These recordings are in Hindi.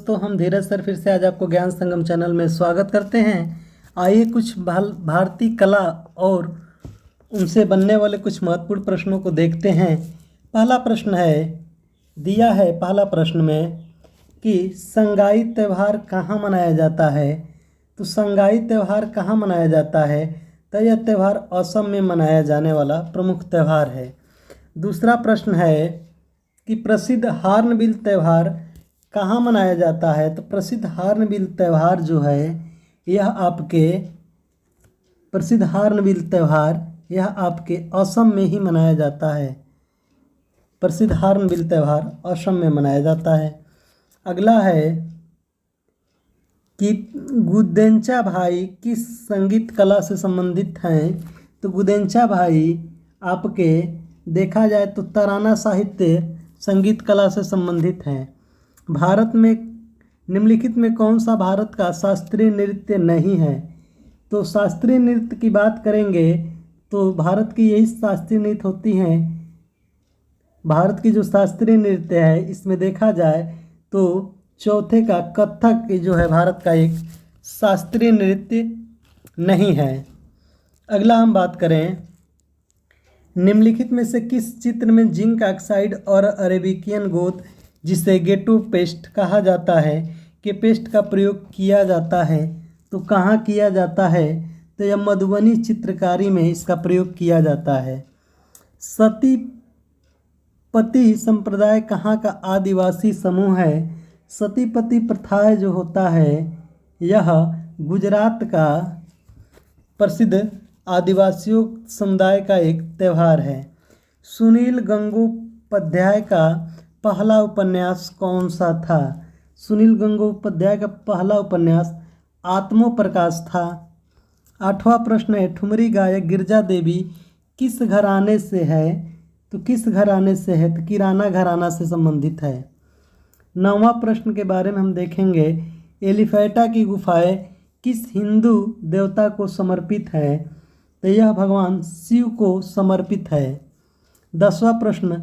दोस्तों, हम धीरज सर फिर से आज आपको ज्ञान संगम चैनल में स्वागत करते हैं। आइए कुछ भारतीय कला और उनसे बनने वाले कुछ महत्वपूर्ण प्रश्नों को देखते हैं। पहला प्रश्न है, दिया है पहला प्रश्न में कि संगाई त्यौहार कहाँ मनाया जाता है। तो संगाई त्यौहार कहाँ मनाया जाता है, तो यह त्यौहार असम में मनाया जाने वाला प्रमुख त्यौहार है। दूसरा प्रश्न है कि प्रसिद्ध हार्नबिल त्यौहार कहाँ मनाया जाता है। तो प्रसिद्ध हार्नबिल त्यौहार जो है यह आपके असम में ही मनाया जाता है। प्रसिद्ध हार्नबिल त्यौहार असम में मनाया जाता है। अगला है कि गुदेंचा भाई किस संगीत कला से संबंधित हैं। तो गुदेंचा भाई आपके देखा जाए तो तराना साहित्य संगीत कला से संबंधित हैं। भारत में निम्नलिखित में कौन सा भारत का शास्त्रीय नृत्य नहीं है। तो शास्त्रीय नृत्य की बात करेंगे तो भारत की यही शास्त्रीय नृत्य होती हैं। भारत की जो शास्त्रीय नृत्य है इसमें देखा जाए तो चौथे का कथक जो है भारत का एक शास्त्रीय नृत्य नहीं है। अगला हम बात करें, निम्नलिखित में से किस चित्र में जिंक ऑक्साइड और अरेबिकियन गोट जिसे गेटो पेस्ट कहा जाता है के पेस्ट का प्रयोग किया जाता है। तो कहाँ किया जाता है, तो यह मधुबनी चित्रकारी में इसका प्रयोग किया जाता है। सतीपति संप्रदाय कहाँ का आदिवासी समूह है। सतीपति प्रथा जो होता है यह गुजरात का प्रसिद्ध आदिवासियों समुदाय का एक त्यौहार है। सुनील गंगोपाध्याय का पहला उपन्यास कौन सा था। सुनील गंगोपाध्याय का पहला उपन्यास आत्मप्रकाश था। आठवां प्रश्न है, ठुमरी गायक गिरजा देवी किस घराने से है। तो किस घराने से है, तो किराना घराना से संबंधित है। नौवां प्रश्न के बारे में हम देखेंगे, एलिफेंटा की गुफाएं किस हिंदू देवता को समर्पित है। तो यह भगवान शिव को समर्पित है। 10वां प्रश्न,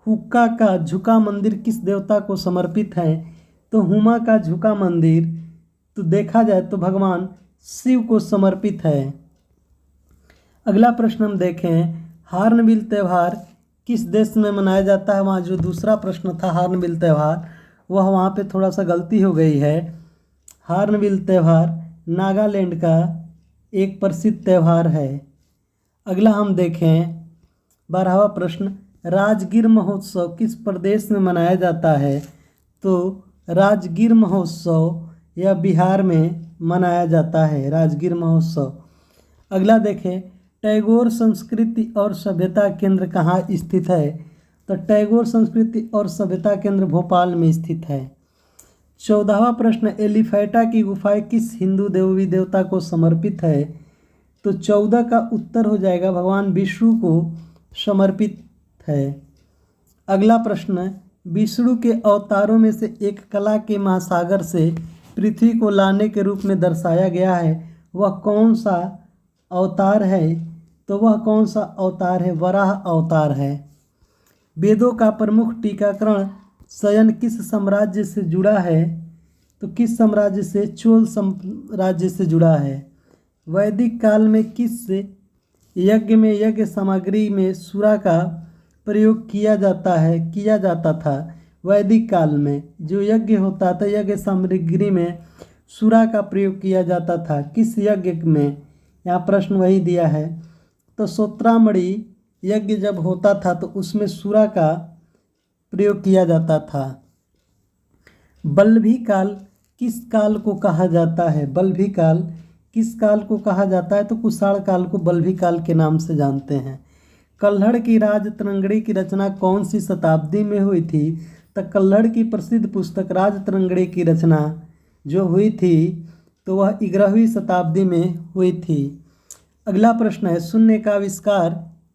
हुक्का का झुका मंदिर किस देवता को समर्पित है। तो हुमा का झुका मंदिर तो देखा जाए तो भगवान शिव को समर्पित है। अगला प्रश्न हम देखें, हार्नबिल त्यौहार किस देश में मनाया जाता है। वहाँ जो दूसरा प्रश्न था हार्नबिल त्यौहार वह वहाँ पे थोड़ा सा गलती हो गई है। हार्नबिल त्यौहार नागालैंड का एक प्रसिद्ध त्यौहार है। अगला हम देखें 12वां प्रश्न, राजगीर महोत्सव किस प्रदेश में मनाया जाता है। तो राजगीर महोत्सव यह बिहार में मनाया जाता है, राजगीर महोत्सव। अगला देखें, टैगोर संस्कृति और सभ्यता केंद्र कहाँ स्थित है। तो टैगोर संस्कृति और सभ्यता केंद्र भोपाल में स्थित है। 14वां प्रश्न, एलिफेंटा की गुफाएं किस हिंदू देवी देवता को समर्पित है। तो 14 का उत्तर हो जाएगा भगवान विष्णु को समर्पित है। अगला प्रश्न, विष्णु के अवतारों में से एक कला के महासागर से पृथ्वी को लाने के रूप में दर्शाया गया है, वह कौन सा अवतार है। तो वह कौन सा अवतार है, वराह अवतार है। वेदों का प्रमुख टीकाकरण शयन किस साम्राज्य से जुड़ा है। तो किस साम्राज्य से, चोल साम्राज्य से जुड़ा है। वैदिक काल में किस यज्ञ में यज्ञ सामग्री में सुरा का प्रयोग किया जाता था। वैदिक काल में जो यज्ञ होता था यज्ञ सामग्री में सुरा का प्रयोग किया जाता था। किस यज्ञ में, यहाँ प्रश्न वही दिया है। तो सोत्रामणि यज्ञ जब होता था तो उसमें सुरा का प्रयोग किया जाता था। बल्लभी काल किस काल को कहा जाता है। बल्लभी काल किस काल को कहा जाता है। तो कुषाण काल को बल्लभी काल के नाम से जानते हैं। कल्हड़ की राजतरंगिणी की रचना कौन सी शताब्दी में हुई थी। तो कल्हड़ की प्रसिद्ध पुस्तक राजतरंगिणी की रचना जो हुई थी तो वह 11वीं शताब्दी में हुई थी। अगला प्रश्न है, शून्य का आविष्कार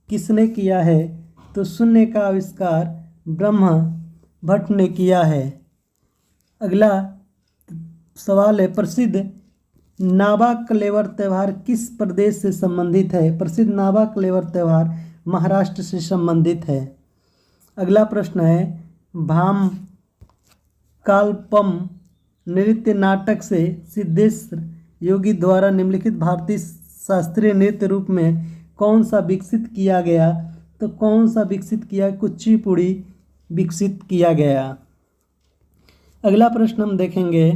किसने किया है। तो शून्य का आविष्कार ब्रह्म भट्ट ने किया है। अगला सवाल है, प्रसिद्ध नाबा कलेवर त्यौहार किस प्रदेश से संबंधित है। प्रसिद्ध नाबा कलेवर त्यौहार महाराष्ट्र से संबंधित है। अगला प्रश्न है, भाम कालपम नृत्य नाटक से सिद्धेश्वर योगी द्वारा निम्नलिखित भारतीय शास्त्रीय नृत्य रूप में कौन सा विकसित किया गया? तो कौन सा विकसित किया? कुचिपुड़ी विकसित किया गया। अगला प्रश्न हम देखेंगे,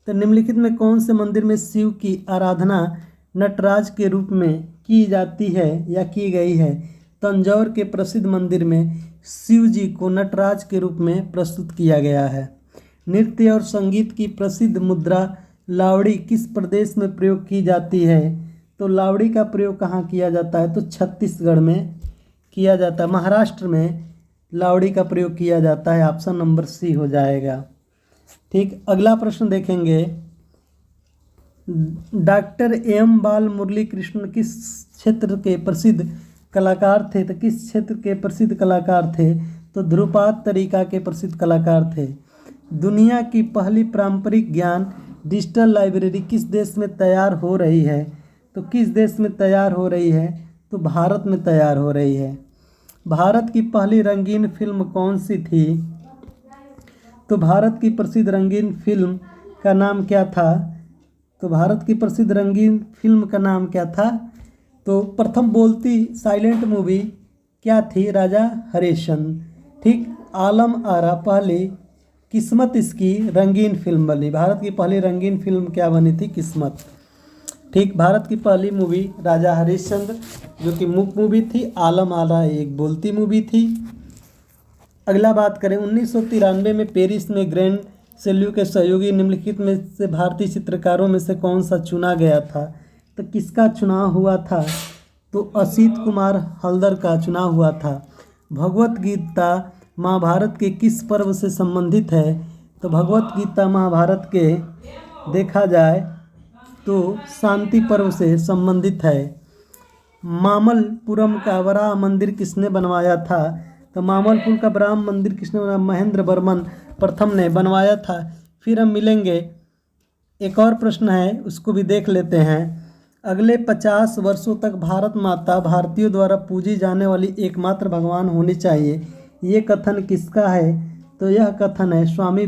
तो निम्नलिखित में कौन से मंदिर में शिव की आराधना नटराज के रूप में की जाती है या की गई है? तंजौर के प्रसिद्ध मंदिर में शिव जी को नटराज के रूप में प्रस्तुत किया गया है। नृत्य और संगीत की प्रसिद्ध मुद्रा लावड़ी किस प्रदेश में प्रयोग की जाती है? तो लावड़ी का प्रयोग कहाँ किया जाता है? तो छत्तीसगढ़ में किया जाता है। महाराष्ट्र में लावड़ी का प्रयोग किया जाता है। ऑप्शन नंबर सी हो जाएगा। ठीक, अगला प्रश्न देखेंगे, डॉक्टर एम बाल मुरली कृष्ण किस क्षेत्र के प्रसिद्ध कलाकार थे? तो किस क्षेत्र के प्रसिद्ध कलाकार थे? तो ध्रुपद तरीका के प्रसिद्ध कलाकार थे। दुनिया की पहली पारंपरिक ज्ञान डिजिटल लाइब्रेरी किस देश में तैयार हो रही है? तो किस देश में तैयार हो रही है? तो भारत में तैयार हो रही है। भारत की पहली रंगीन फिल्म कौन सी थी? तो भारत की प्रसिद्ध रंगीन फिल्म का नाम क्या था? तो भारत की प्रसिद्ध रंगीन फिल्म का नाम क्या था? तो प्रथम बोलती साइलेंट मूवी क्या थी? राजा हरिश्चंद्र। ठीक, आलम आरा पहली किस्मत इसकी रंगीन फिल्म बनी। भारत की पहली रंगीन फिल्म क्या बनी थी? किस्मत। ठीक, भारत की पहली मूवी राजा हरिश्चंद्र जो कि मूक मूवी थी। आलम आरा एक बोलती मूवी थी। अगला बात करें, 1993 में पेरिस में ग्रैंड सेल्यू के सहयोगी निम्नलिखित में से भारतीय चित्रकारों में से कौन सा चुना गया था? तो किसका चुनाव हुआ था? तो असित कुमार हल्दर का चुनाव हुआ था। भगवत गीता महाभारत के किस पर्व से संबंधित है? तो भगवत गीता महाभारत के देखा जाए तो शांति पर्व से संबंधित है। मामल्लपुरम का वराह मंदिर किसने बनवाया था? तो मामल्लपुरम का वराह मंदिर किसने बनवाया? महेंद्र वर्मन प्रथम ने बनवाया था। फिर हम मिलेंगे, एक और प्रश्न है उसको भी देख लेते हैं। अगले 50 वर्षों तक भारत माता भारतीयों द्वारा पूजी जाने वाली एकमात्र भगवान होनी चाहिए, ये कथन किसका है? तो यह कथन है स्वामी